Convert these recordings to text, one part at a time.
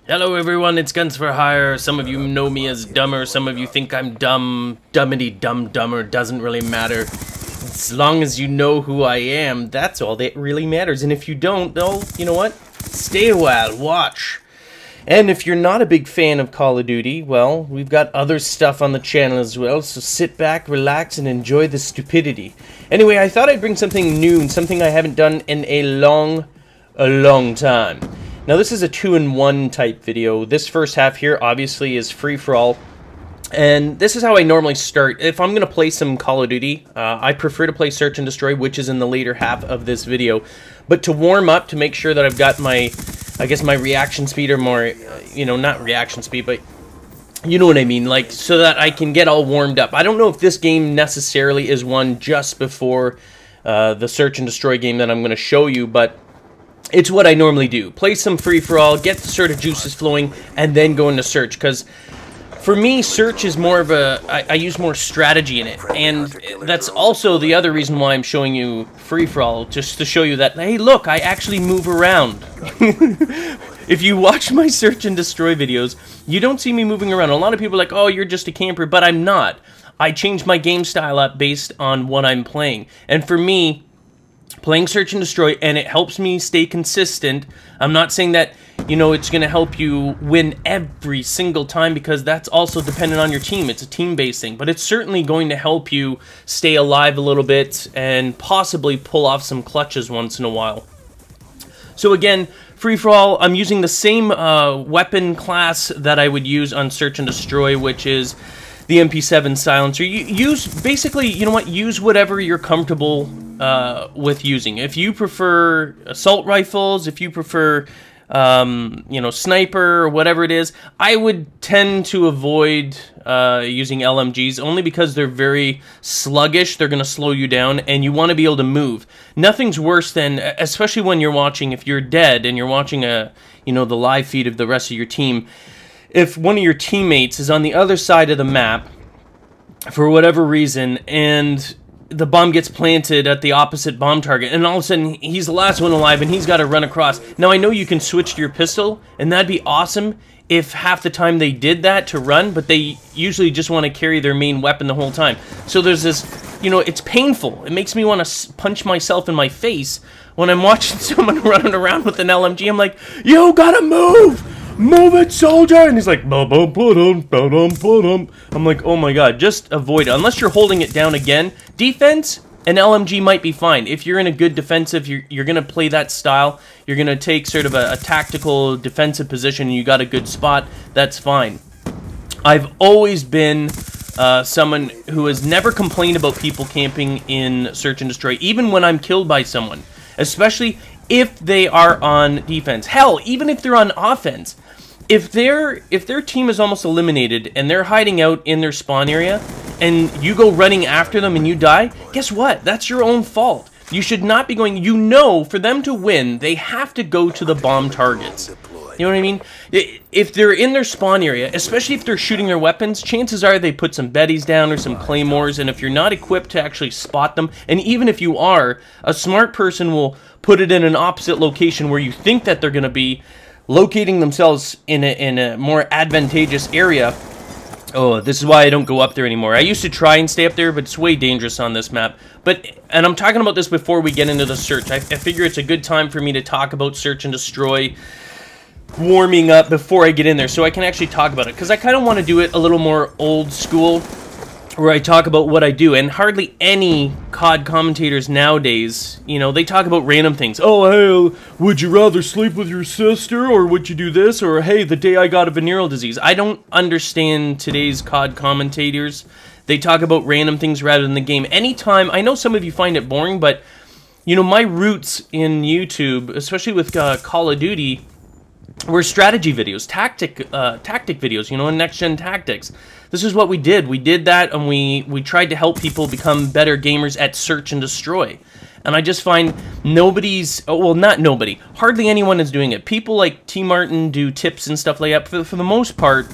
Hello everyone, it's Guns for Hire. Some of you know me as Dumber, some of you think I'm dumb. Dummity dumber, doesn't really matter. As long as you know who I am, that's all that really matters. And if you don't, though, you know what? Stay a while, watch. And if you're not a big fan of Call of Duty, well, we've got other stuff on the channel as well, so sit back, relax, and enjoy the stupidity. Anyway, I thought I'd bring something new and something I haven't done in a long time. Now this is a 2-in-1 type video. This first half here obviously is free-for-all. And this is how I normally start. If I'm going to play some Call of Duty, I prefer to play Search and Destroy, which is in the later half of this video. But to warm up, to make sure that I've got my, I guess my reaction speed, or more, you know, not reaction speed, but you know what I mean, like, so that I can get all warmed up. I don't know if this game necessarily is one just before the Search and Destroy game that I'm going to show you, but it's what I normally do. Play some free-for-all, get the sort of juices flowing, and then go into Search. Because for me, Search is more of a... I use more strategy in it. And that's also the other reason why I'm showing you free-for-all. Just to show you that, hey, look, I actually move around. If you watch my Search and Destroy videos, you don't see me moving around. A lot of people are like, oh, you're just a camper. But I'm not. I change my game style up based on what I'm playing. And for me, playing Search and Destroy, and it helps me stay consistent. I'm not saying that, you know, it's going to help you win every single time, because that's also dependent on your team. It's a team-based thing, but it's certainly going to help you stay alive a little bit and possibly pull off some clutches once in a while. So again, free-for-all, I'm using the same weapon class that I would use on Search and Destroy, which is the MP7 silencer. You use, basically, you know what, use whatever you're comfortable with using. If you prefer assault rifles, if you prefer, you know, sniper, or whatever it is, I would tend to avoid using LMGs, only because they're very sluggish. They're going to slow you down, and you want to be able to move. Nothing's worse than, especially when you're watching, if you're dead and you're watching you know, the live feed of the rest of your team, if one of your teammates is on the other side of the map for whatever reason, and the bomb gets planted at the opposite bomb target, and all of a sudden he's the last one alive and he's got to run across. Now I know you can switch to your pistol, and that'd be awesome if half the time they did that to run, but they usually just want to carry their main weapon the whole time. So there's this, you know, it's painful. It makes me want to punch myself in my face when I'm watching someone running around with an LMG. I'm like, yo, gotta move! Move it, soldier! And he's like, I'm like, oh my god, just avoid it. Unless you're holding it down again. Defense, an LMG might be fine. If you're in a good defensive, you're going to play that style. You're going to take sort of a tactical defensive position, and you got a good spot, that's fine. I've always been someone who has never complained about people camping in Search and Destroy, even when I'm killed by someone. Especially if they are on defense. Hell, even if they're on offense. If their team is almost eliminated and they're hiding out in their spawn area, and you go running after them and you die, guess what? That's your own fault. You should not be going, you know, for them to win, they have to go to the bomb targets. You know what I mean? If they're in their spawn area, especially if they're shooting their weapons, chances are they put some Bettys down or some Claymores, and if you're not equipped to actually spot them, and even if you are, a smart person will put it in an opposite location where you think that they're going to be, locating themselves in a more advantageous area. Oh, this is why I don't go up there anymore. I used to try and stay up there, but it's way dangerous on this map. And I'm talking about this before we get into the Search. I figure it's a good time for me to talk about Search and Destroy, warming up before I get in there, so I can actually talk about it. Because I kind of want to do it a little more old school, where I talk about what I do. And hardly any COD commentators nowadays, you know, they talk about random things. Oh, hey, would you rather sleep with your sister, or would you do this? Or, hey, the day I got a venereal disease. I don't understand today's COD commentators. They talk about random things rather than the game. Anytime, I know some of you find it boring, but, you know, my roots in YouTube, especially with Call of Duty, were strategy videos, tactic videos, you know, and next-gen tactics. This is what we did. We did that, and we tried to help people become better gamers at Search and Destroy. And I just find nobody's, oh, well, not nobody, hardly anyone is doing it. People like T. Martin do tips and stuff like that. For the most part,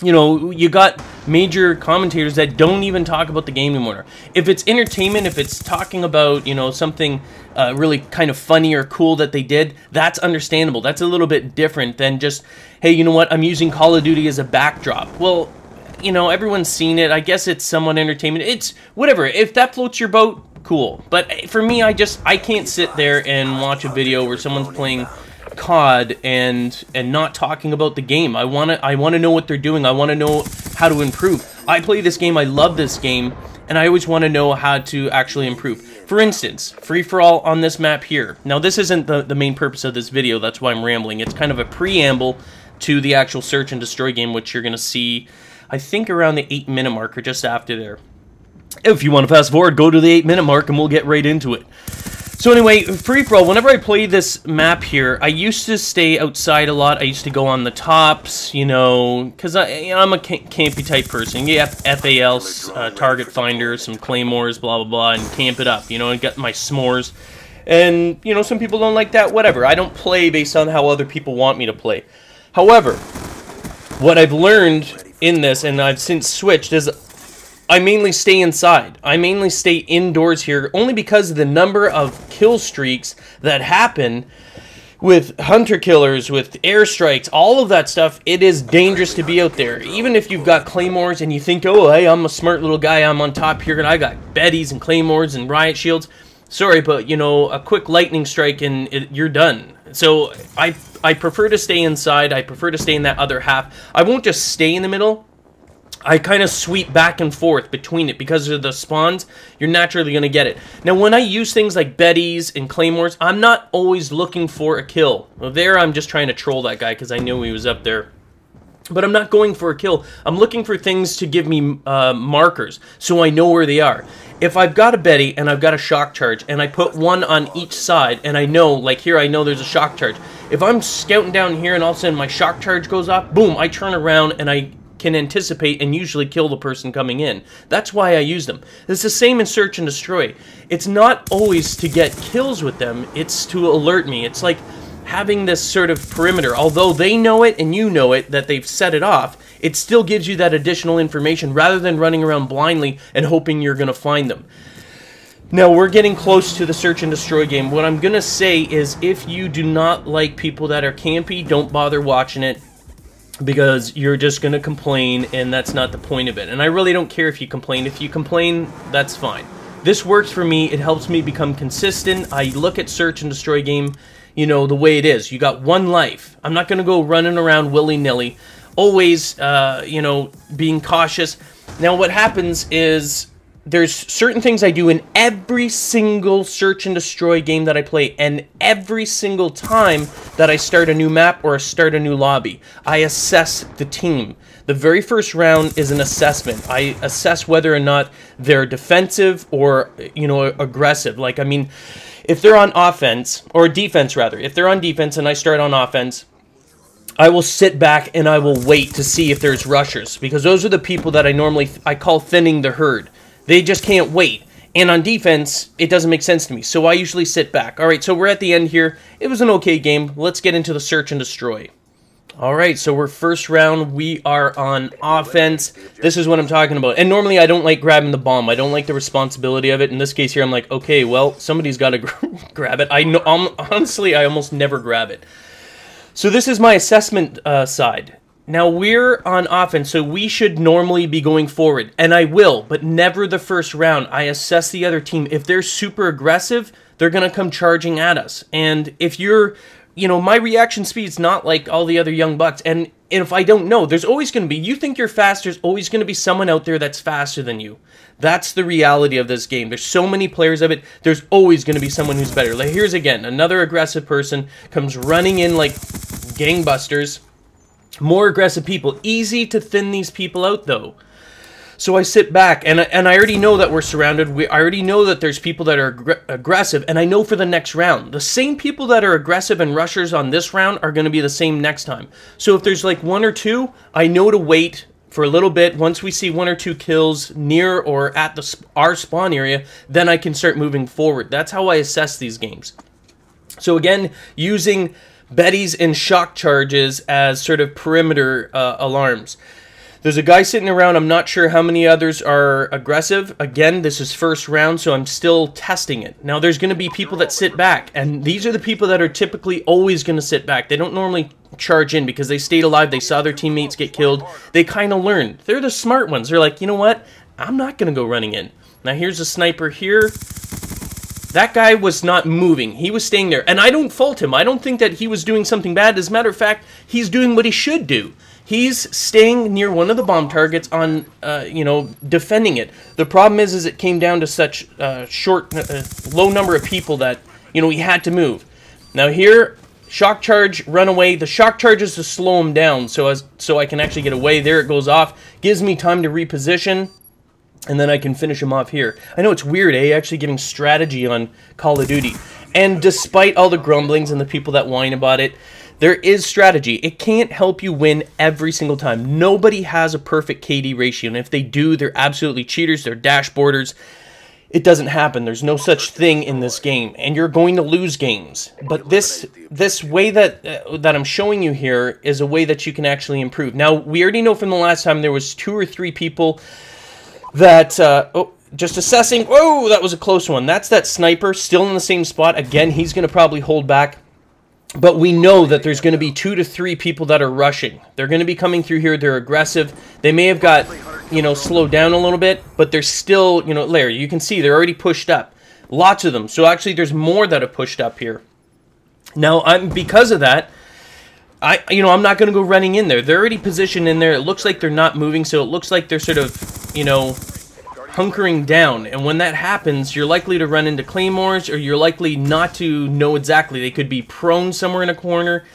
you know, you got major commentators that don't even talk about the game anymore. If it's entertainment, if it's talking about, you know, something really kind of funny or cool that they did, that's understandable. That's a little bit different than just, hey, you know what, I'm using Call of Duty as a backdrop. Well, you know, everyone's seen it. I guess it's somewhat entertainment. It's whatever. If that floats your boat, cool. But for me, I can't sit there and watch a video where someone's playing COD and not talking about the game. I want to know what they're doing. I want to know how to improve. I play this game, I love this game, and I always want to know how to actually improve. For instance, free-for-all on this map here. Now this isn't the main purpose of this video, that's why I'm rambling. It's kind of a preamble to the actual search and destroy game, which you're going to see, I think, around the 8-minute mark or just after there. If you want to fast forward, go to the 8-minute mark and we'll get right into it. So anyway, free-for-all, whenever I play this map here, I used to stay outside a lot. I used to go on the tops, you know, because I'm a campy type person. You have FALs, target finder, some claymores, blah, blah, blah, and camp it up, you know, and get my s'mores. And, you know, some people don't like that, whatever. I don't play based on how other people want me to play. However, what I've learned in this, and I've since switched, is I mainly stay inside. I mainly stay indoors here only because of the number of kill streaks that happen with hunter killers, with airstrikes, all of that stuff. It is dangerous to be out there. Even if you've got claymores and you think, oh, hey, I'm a smart little guy, I'm on top here, and I got Bettys and claymores and riot shields. Sorry, but, you know, a quick lightning strike and you're done. So I prefer to stay inside. I prefer to stay in that other half. I won't just stay in the middle. I kind of sweep back and forth between it because of the spawns. You're naturally going to get it. Now, when I use things like Bettys and claymores, I'm not always looking for a kill. Well, there, I'm just trying to troll that guy because I knew he was up there. But I'm not going for a kill. I'm looking for things to give me markers so I know where they are. If I've got a Betty and I've got a shock charge and I put one on each side and I know, like here, I know there's a shock charge. If I'm scouting down here and all of a sudden my shock charge goes off, boom, I turn around and I can anticipate and usually kill the person coming in. That's why I use them. It's the same in search and destroy. It's not always to get kills with them, it's to alert me. It's like having this sort of perimeter. Although they know it and you know it, that they've set it off, it still gives you that additional information rather than running around blindly and hoping you're going to find them. Now, we're getting close to the search and destroy game. What I'm going to say is if you do not like people that are campy, don't bother watching it, because you're just going to complain, and that's not the point of it. And I really don't care if you complain. If you complain, that's fine. This works for me. It helps me become consistent. I look at search and destroy game, you know, the way it is. You got one life. I'm not going to go running around willy-nilly. Always, you know, being cautious. Now, what happens is there's certain things I do in every single search and destroy game that I play, and every single time that I start a new map or start a new lobby, I assess the team. The very first round is an assessment. I assess whether or not they're defensive or, you know, aggressive. Like, I mean, if they're on offense, or defense rather, if they're on defense and I start on offense, I will sit back and I will wait to see if there's rushers, because those are the people that I call thinning the herd. They just can't wait. And on defense, it doesn't make sense to me. So I usually sit back. All right, so we're at the end here. It was an okay game. Let's get into the search and destroy. All right, so we're first round. We are on offense. This is what I'm talking about. And normally I don't like grabbing the bomb. I don't like the responsibility of it. In this case here, I'm like, okay, well, somebody's got to grab it. I know, honestly, I almost never grab it. So this is my assessment side. Now, we're on offense, so we should normally be going forward. And I will, but never the first round. I assess the other team. If they're super aggressive, they're going to come charging at us. And if you're, you know, my reaction speed's not like all the other young bucks. And if I don't know, there's always going to be, you think you're fast, there's always going to be someone out there that's faster than you. That's the reality of this game. There's so many players of it, there's always going to be someone who's better. Like, here's again, another aggressive person comes running in like gangbusters. More aggressive people. Easy to thin these people out, though. So I sit back, and I already know that we're surrounded. I already know that there's people that are aggressive, and I know for the next round. The same people that are aggressive and rushers on this round are going to be the same next time. So if there's like one or two, I know to wait for a little bit. Once we see one or two kills near or at our spawn area, then I can start moving forward. That's how I assess these games. So again, using Bettys and shock charges as sort of perimeter alarms. There's a guy sitting around. I'm not sure how many others are aggressive. Again, this is first round, so I'm still testing it. Now, there's going to be people that sit back, and these are the people that are typically always going to sit back. They don't normally charge in because they stayed alive. They saw their teammates get killed. They kind of learned. They're the smart ones. They're like, you know what? I'm not going to go running in. Now, here's a sniper here. That guy was not moving. He was staying there, and I don't fault him. I don't think that he was doing something bad. As a matter of fact, he's doing what he should do. He's staying near one of the bomb targets on, you know, defending it. The problem is it came down to such low number of people that, you know, he had to move. Now here, shock charge, run away. The shock charge is to slow him down so I can actually get away. There it goes off. Gives me time to reposition, and then I can finish him off here. I know it's weird, eh? Actually giving strategy on Call of Duty. And despite all the grumblings and the people that whine about it, there is strategy. It can't help you win every single time. Nobody has a perfect KD ratio, and if they do, they're absolutely cheaters. They're dashboarders. It doesn't happen. There's no such thing in this game, and you're going to lose games. But this way that I'm showing you here is a way that you can actually improve. Now, we already know from the last time there was 2 or 3 people that... just assessing. Whoa, that was a close one. That's that sniper still in the same spot. Again, he's going to probably hold back. But we know that there's going to be 2 to 3 people that are rushing. They're going to be coming through here. They're aggressive. They may have got, you know, slowed down a little bit, but they're still, you know, Larry, you can see they're already pushed up. Lots of them. So actually there's more that have pushed up here. Now, because of that, I'm not going to go running in there. They're already positioned in there. It looks like they're not moving, so it looks like they're sort of, you know, hunkering down, and when that happens, you're likely to run into claymores, or you're likely not to know exactly. They could be prone somewhere in a corner.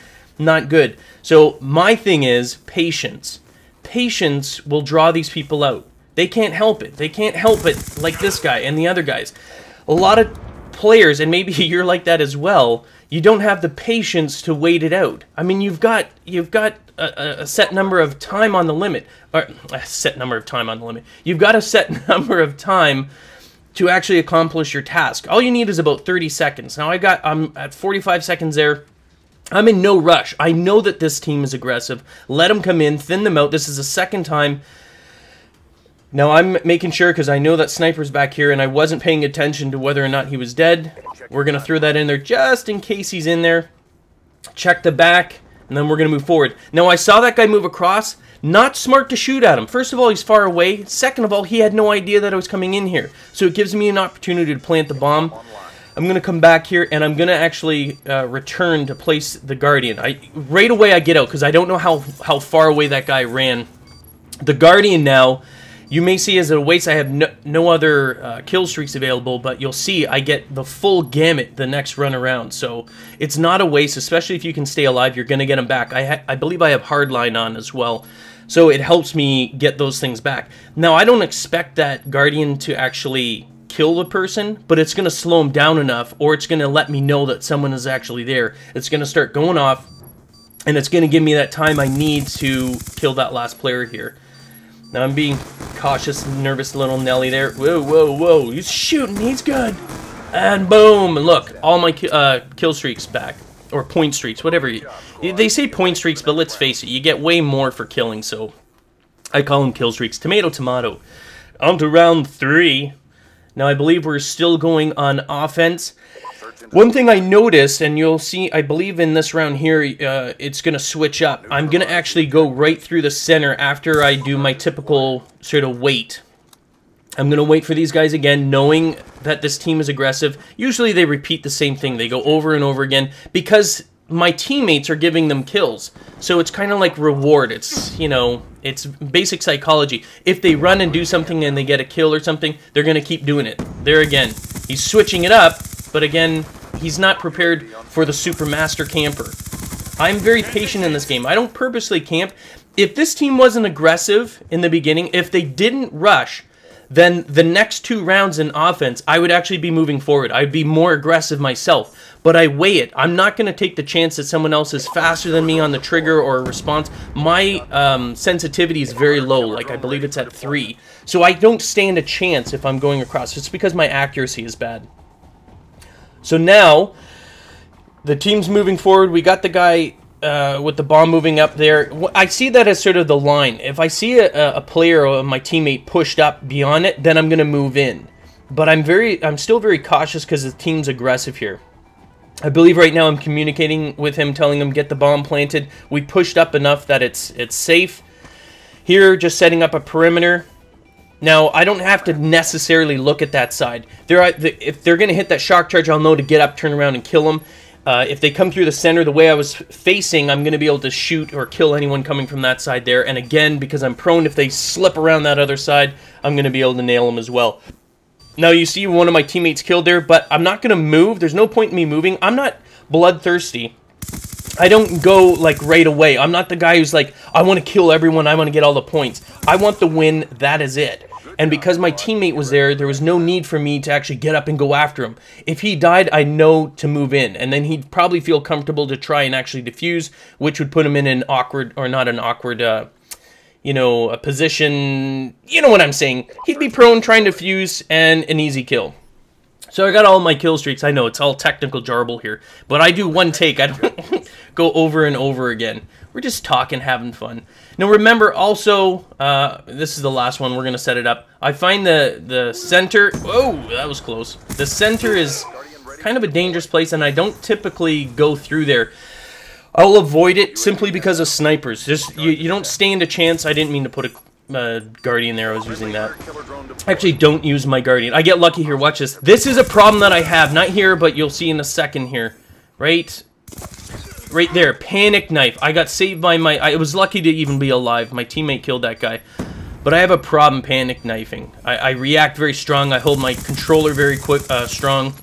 Not good. So my thing is patience. Patience will draw these people out. They can't help it. They can't help it, like this guy and the other guys. A lot of players, and maybe you're like that as well, you don't have the patience to wait it out. I mean, you've got a set number of time on the limit, or a set number of time on the limit. You've got a set number of time to actually accomplish your task. All you need is about 30 seconds. Now I'm at 45 seconds there. I'm in no rush. I know that this team is aggressive. Let them come in, thin them out. This is the second time. Now I'm making sure, because I know that sniper's back here, and I wasn't paying attention to whether or not he was dead. We're going to throw that in there just in case he's in there. Check the back, and then we're going to move forward. Now I saw that guy move across. Not smart to shoot at him. First of all, he's far away. Second of all, he had no idea that I was coming in here. So it gives me an opportunity to plant the bomb. I'm going to come back here, and I'm going to actually return to place the Guardian. Right away I get out, because I don't know how far away that guy ran. The Guardian now, you may see as a waste, I have no other kill streaks available, but you'll see I get the full gamut the next run around. So it's not a waste, especially if you can stay alive. You're going to get them back. I believe I have Hardline on as well, so it helps me get those things back. Now, I don't expect that Guardian to actually kill the person, but it's going to slow him down enough, or it's going to let me know that someone is actually there. It's going to start going off, and it's going to give me that time I need to kill that last player here. Now I'm being cautious, nervous little Nelly there. Whoa, whoa, whoa. He's shooting. He's good. And boom. Look, all my kill streaks back. Or point streaks, whatever. They say point streaks, but let's face it, you get way more for killing, so I call them kill streaks. Tomato, tomato. On to round 3. Now I believe we're still going on offense. One thing I noticed, and you'll see, I believe in this round here, it's going to switch up. I'm going to actually go right through the center after I do my typical sort of wait. I'm going to wait for these guys again, knowing that this team is aggressive. Usually they repeat the same thing. They go over and over again because my teammates are giving them kills. So it's kind of like reward. It's, you know, it's basic psychology. If they run and do something and they get a kill or something, they're going to keep doing it. There again, he's switching it up. But again, he's not prepared for the super master camper. I'm very patient in this game. I don't purposely camp. If this team wasn't aggressive in the beginning, if they didn't rush, then the next 2 rounds in offense, I would actually be moving forward. I'd be more aggressive myself. But I weigh it. I'm not going to take the chance that someone else is faster than me on the trigger or response. My sensitivity is very low. Like, I believe it's at 3. So I don't stand a chance if I'm going across. It's because my accuracy is bad. So now, the team's moving forward. We got the guy with the bomb moving up there, I see that as sort of the line. If I see a player or my teammate pushed up beyond it, then I'm going to move in. But I'm still very cautious because the team's aggressive here. I believe right now I'm communicating with him, telling him get the bomb planted. We pushed up enough that it's safe. Here, just setting up a perimeter. Now, I don't have to necessarily look at that side. If they're going to hit that shock charge, I'll know to get up, turn around, and kill them. If they come through the center the way I was facing, I'm going to be able to shoot or kill anyone coming from that side there. And again, because I'm prone, if they slip around that other side, I'm going to be able to nail them as well. Now, you see one of my teammates killed there, but I'm not going to move. There's no point in me moving. I'm not bloodthirsty. I don't go, like, right away. I'm not the guy who's like, I want to kill everyone. I want to get all the points. I want the win. That is it. And because my teammate was there was no need for me to actually get up and go after him. If he died, I know to move in. And then he'd probably feel comfortable to try and actually defuse, which would put him in an awkward, or not an awkward, you know, a position, you know what I'm saying. He'd be prone trying to fuse and an easy kill. So I got all my kill streaks. I know it's all technical jarble here, but I do one take. I don't go over and over again. We're just talking, having fun. Now remember also, this is the last one. We're going to set it up. I find the center, whoa, that was close. The center is kind of a dangerous place, and I don't typically go through there. I'll avoid it simply because of snipers. Just you don't stand a chance. I didn't mean to put a Guardian there. I was using that. Actually, don't use my Guardian. I get lucky here. Watch this. This is a problem that I have. Not here, but you'll see in a second here. Right there. Panic knife. I got saved by my... I was lucky to even be alive. My teammate killed that guy. But I have a problem panic knifing. I react very strong. I hold my controller very strong.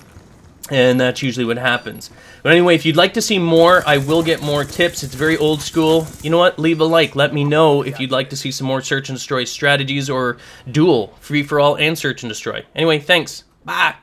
And that's usually what happens. But anyway, if you'd like to see more, I will get more tips. It's very old school. You know what? Leave a like. Let me know if you'd like to see some more search and destroy strategies or duel, free for all and search and destroy. Anyway, thanks. Bye.